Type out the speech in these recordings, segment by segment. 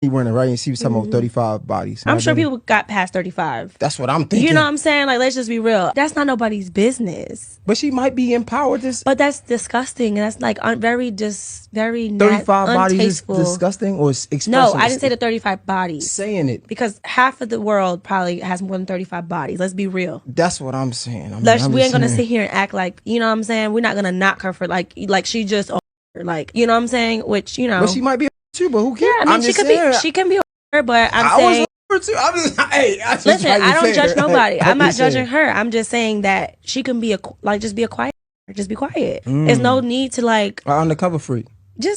Renner, right? And she was talking about 35 bodies. I'm sure people got past 35. That's what I'm thinking. You know what I'm saying? Like, let's just be real. That's not nobody's business. But she might be empowered. But that's disgusting. And that's like very 35 bodies is disgusting or expression? No, I didn't say the 35 bodies. Saying it. Because half of the world probably has more than 35 bodies. Let's be real. That's what I'm saying. We ain't going to sit here and act like, you know what I'm saying? We're not going to knock her for like she just, like, you know what I'm saying? Which, you know. But she might be too, but who cares? Yeah, I mean, she can be but I'm saying. Listen, I don't judge nobody. I'm not judging her. I'm just saying that she can be just be quiet. Just be quiet. There's no need to like undercover freak.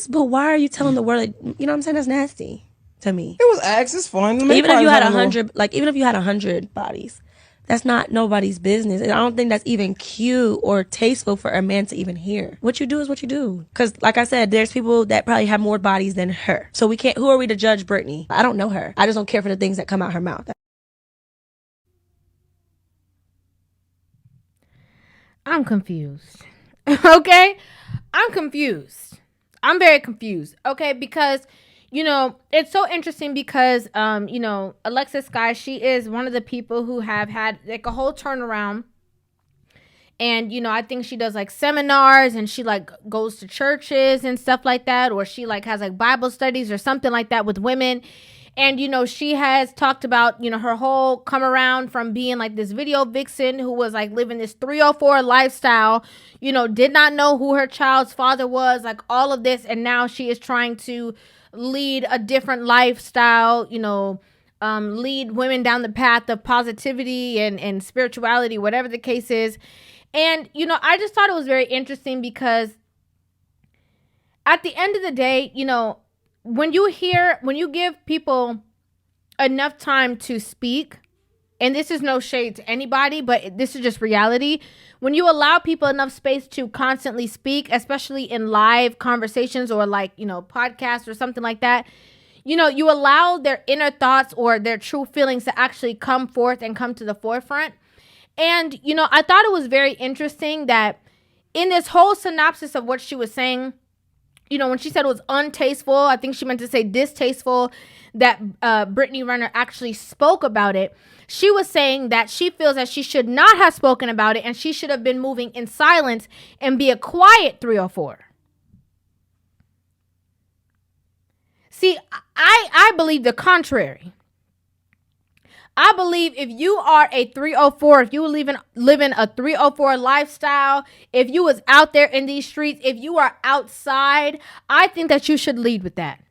But why are you telling the world? You know what I'm saying? That's nasty to me. It was acts. It's fun. Even if you had 100, even if you had 100 bodies, that's not nobody's business. And I don't think that's even cute or tasteful for a man to even hear. What you do is what you do. Because like I said, there's people that probably have more bodies than her. So we can't, who are we to judge Brittany? I don't know her. I just don't care for the things that come out her mouth. I'm confused. Okay? I'm confused. I'm very confused. Okay? Because it's so interesting because, Alexis, guys, she is one of the people who have had like a whole turnaround. And, I think she does like seminars and she like goes to churches and stuff like that. Or she like has like Bible studies or something like that with women. And, she has talked about, her whole come around from being like this video vixen who was like living this 304 lifestyle, did not know who her child's father was, like all of this. And now she is trying to lead a different lifestyle, lead women down the path of positivity and spirituality, whatever the case is. And, I just thought it was very interesting because at the end of the day, when you give people enough time to speak, and this is no shade to anybody, but this is just reality. When you allow people enough space to constantly speak, especially in live conversations or like, podcasts or something like that, you allow their inner thoughts or their true feelings to actually come forth and come to the forefront. And, I thought it was very interesting that in this whole synopsis of what she was saying, when she said it was untasteful, I think she meant to say distasteful, that Brittany Renner actually spoke about it. She was saying that she feels that she should not have spoken about it and she should have been moving in silence and be a quiet 304. See, I believe the contrary. I believe if you are a 304, if you living a 304 lifestyle, if you was out there in these streets, if you are outside, I think that you should lead with that.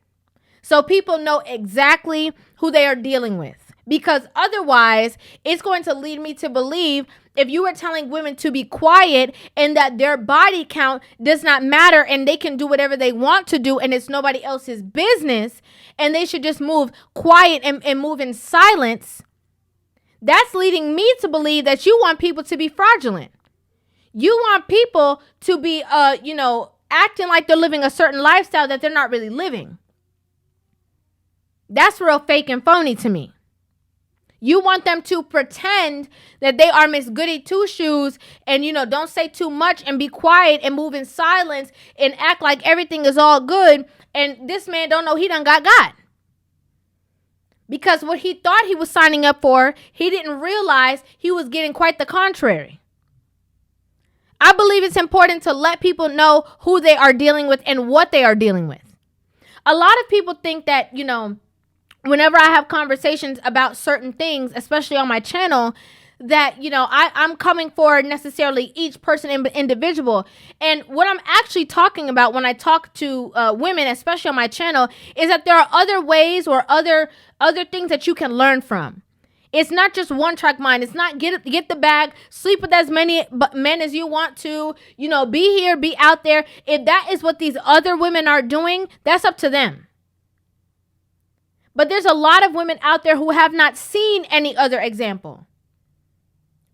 So people know exactly who they are dealing with. Because otherwise, it's going to lead me to believe if you were telling women to be quiet and that their body count does not matter and they can do whatever they want to do and it's nobody else's business and they should just move quiet and move in silence, that's leading me to believe that you want people to be fraudulent. You want people to be, acting like they're living a certain lifestyle that they're not really living. That's real fake and phony to me. You want them to pretend that they are Miss Goody Two-Shoes and, don't say too much and be quiet and move in silence and act like everything is all good. And this man don't know he done got. Because what he thought he was signing up for, he didn't realize he was getting quite the contrary. I believe it's important to let people know who they are dealing with and what they are dealing with. A lot of people think that, whenever I have conversations about certain things, especially on my channel, that, I'm coming for necessarily each person individual. And what I'm actually talking about when I talk to women, especially on my channel, is that there are other ways or other things that you can learn from. It's not just one track mind. It's not get the bag, sleep with as many men as you want to, be here, be out there. If that is what these other women are doing, that's up to them. But there's a lot of women out there who have not seen any other example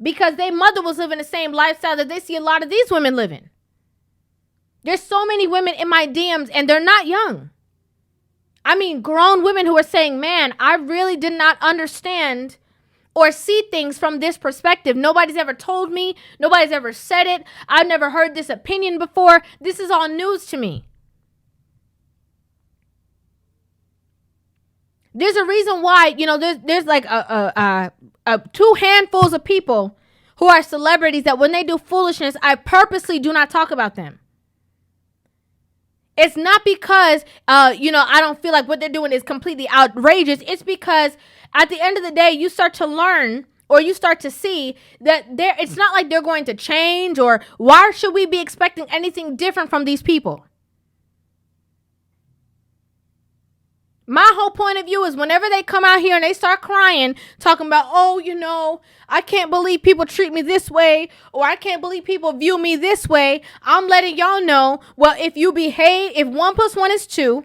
because their mother was living the same lifestyle that they see a lot of these women living. There's so many women in my DMs and they're not young. I mean, grown women who are saying, man, I really did not understand or see things from this perspective. Nobody's ever told me. Nobody's ever said it. I've never heard this opinion before. This is all news to me. There's a reason why, you know, there's like a 2 handfuls of people who are celebrities that when they do foolishness, I purposely do not talk about them. It's not because, you know, I don't feel like what they're doing is completely outrageous. It's because at the end of the day, you start to learn, or you start to see that it's not like they're going to change, or why should we be expecting anything different from these people? My whole point of view is whenever they come out here and they start crying, talking about, oh, you know, I can't believe people treat me this way, or I can't believe people view me this way. I'm letting y'all know, well, if you behave, if 1 + 1 is 2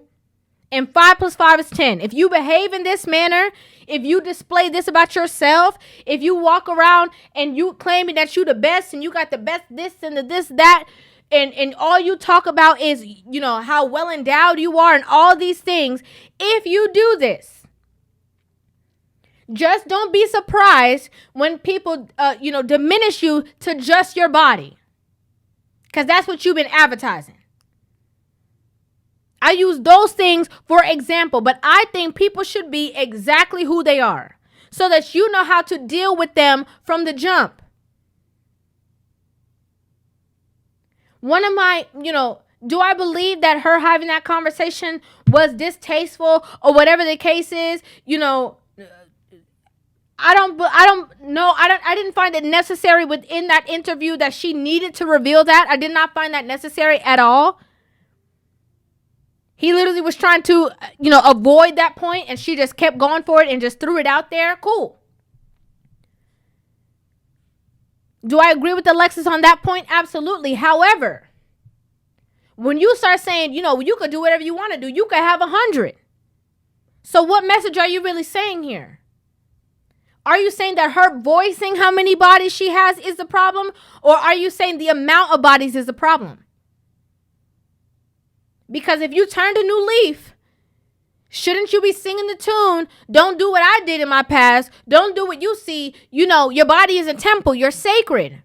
and 5 + 5 is 10, if you behave in this manner, if you display this about yourself, if you walk around and you claiming that you the best and you got the best this and the this, that, and all you talk about is, you know, how well endowed you are and all these things. If you do this, just don't be surprised when people, you know, diminish you to just your body. Because that's what you've been advertising. I use those things for example, but I think people should be exactly who they are so that you know how to deal with them from the jump. One of my, you know, do I believe that her having that conversation was distasteful or whatever the case is? You know, I don't know. I didn't find it necessary within that interview that she needed to reveal that. I did not find that necessary at all. He literally was trying to, you know, avoid that point, and she just kept going for it and just threw it out there. Cool. Do I agree with Alexis on that point? Absolutely. However, when you start saying, you know, you could do whatever you want to do, you could have 100. So what message are you really saying here? Are you saying that her voicing how many bodies she has is the problem? Or are you saying the amount of bodies is the problem? Because if you turned a new leaf, shouldn't you be singing the tune, don't do what I did in my past, don't do what you see, you know, your body is a temple, you're sacred.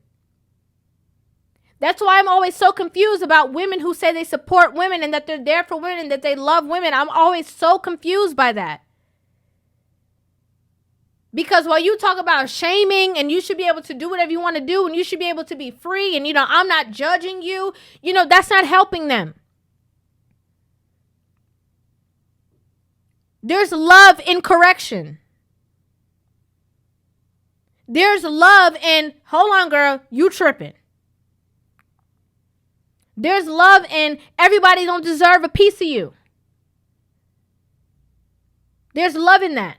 That's why I'm always so confused about women who say they support women and that they're there for women and that they love women. I'm always so confused by that. Because while you talk about shaming and you should be able to do whatever you want to do and you should be able to be free and, you know, I'm not judging you, you know, that's not helping them. There's love in correction. There's love in, hold on, girl, you tripping. There's love in everybody don't deserve a piece of you. There's love in that.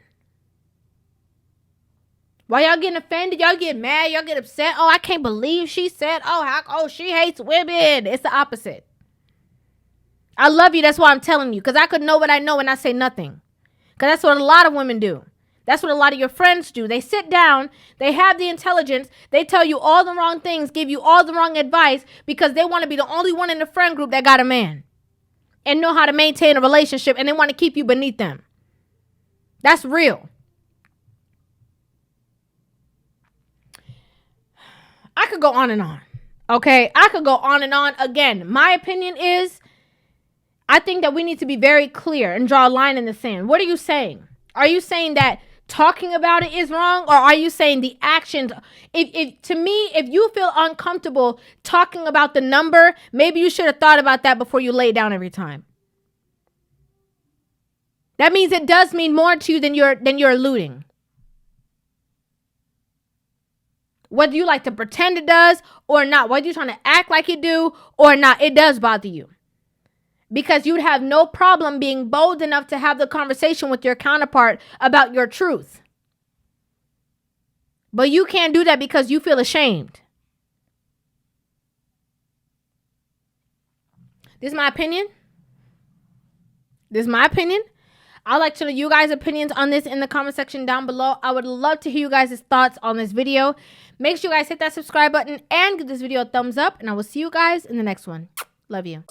Why y'all getting offended? Y'all get mad. Y'all get upset. Oh, I can't believe she said, oh, she hates women. It's the opposite. I love you. That's why I'm telling you. Because I could know what I know and I say nothing. Because that's what a lot of women do. That's what a lot of your friends do. They sit down. They have the intelligence. They tell you all the wrong things, give you all the wrong advice because they want to be the only one in the friend group that got a man and know how to maintain a relationship, and they want to keep you beneath them. That's real. I could go on and on. Okay? I could go on and on. Again, my opinion is I think that we need to be very clear and draw a line in the sand. What are you saying? Are you saying that talking about it is wrong, or are you saying the actions? To me, if you feel uncomfortable talking about the number, maybe you should have thought about that before you lay it down every time. That means it does mean more to you than you're alluding. Whether you like to pretend it does or not, whether you're trying to act like you do or not, it does bother you. Because you'd have no problem being bold enough to have the conversation with your counterpart about your truth. But you can't do that because you feel ashamed. This is my opinion. I'd like to know you guys' opinions on this in the comment section down below. I would love to hear you guys' thoughts on this video. Make sure you guys hit that subscribe button and give this video a thumbs up. And I will see you guys in the next one. Love you.